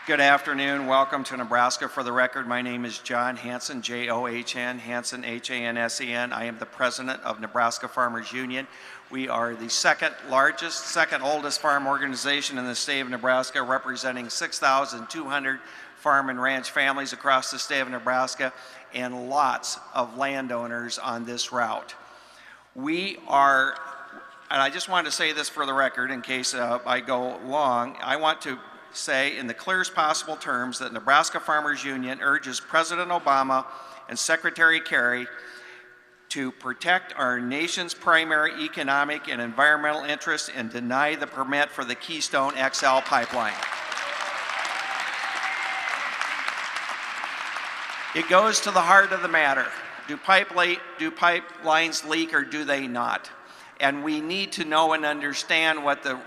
Good afternoon. Welcome to Nebraska. For the record, my name is John Hansen, J-O-H-N, Hansen, H-A-N-S-E-N. I am the president of Nebraska Farmers Union. We are the second oldest farm organization in the state of Nebraska, representing 6,200 farm and ranch families across the state of Nebraska and lots of landowners on this route. We are, and I just wanted to say this for the record in case I go long, I want to say in the clearest possible terms that Nebraska Farmers Union urges President Obama and Secretary Kerry to protect our nation's primary economic and environmental interests and deny the permit for the Keystone XL pipeline. It goes to the heart of the matter. Do pipelines leak or do they not? And we need to know and understand what the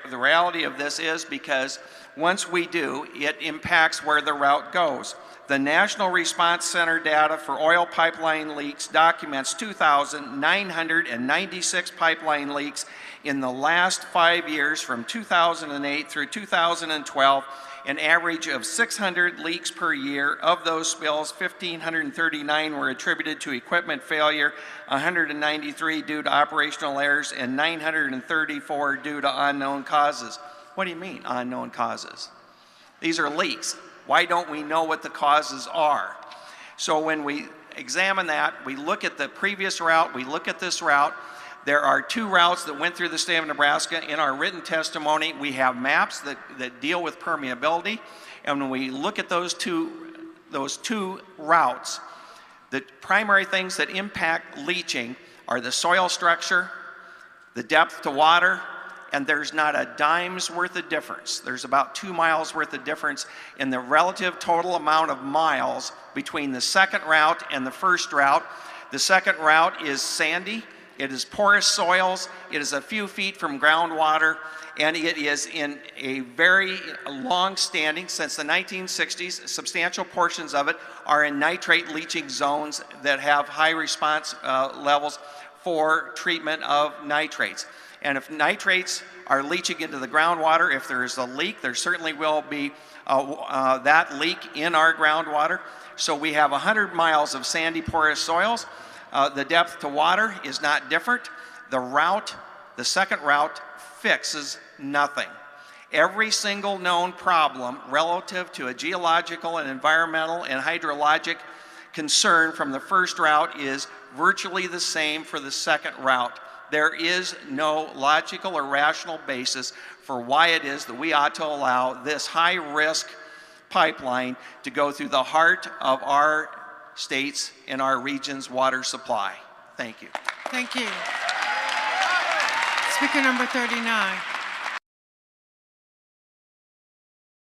reality of this is, because once we do, it impacts where the route goes. The National Response Center data for oil pipeline leaks documents 2,996 pipeline leaks in the last 5 years from 2008 through 2012, an average of 600 leaks per year. Of those spills, 1,539 were attributed to equipment failure, 193 due to operational errors, and 934 due to unknown causes. What do you mean, unknown causes? These are leaks. Why don't we know what the causes are? So when we examine that, we look at the previous route, we look at this route. There are two routes that went through the state of Nebraska. In our written testimony, we have maps that deal with permeability. And when we look at those two routes, the primary things that impact leaching are the soil structure, the depth to water, and there's not a dime's worth of difference. There's about 2 miles worth of difference in the relative total amount of miles between the second route and the first route. The second route is sandy. It is porous soils. It is a few feet from groundwater, and it is in a very long-standing, since the 1960s, substantial portions of it are in nitrate leaching zones that have high response levels for treatment of nitrates. And if nitrates are leaching into the groundwater, if there is a leak, there certainly will be that leak in our groundwater. So we have 100 miles of sandy porous soils. The depth to water is not different. The second route fixes nothing. Every single known problem relative to a geological and environmental and hydrologic concern from the first route is virtually the same for the second route. There is no logical or rational basis for why it is that we ought to allow this high-risk pipeline to go through the heart of our state's and our region's water supply. Thank you. Thank you. Speaker number 39.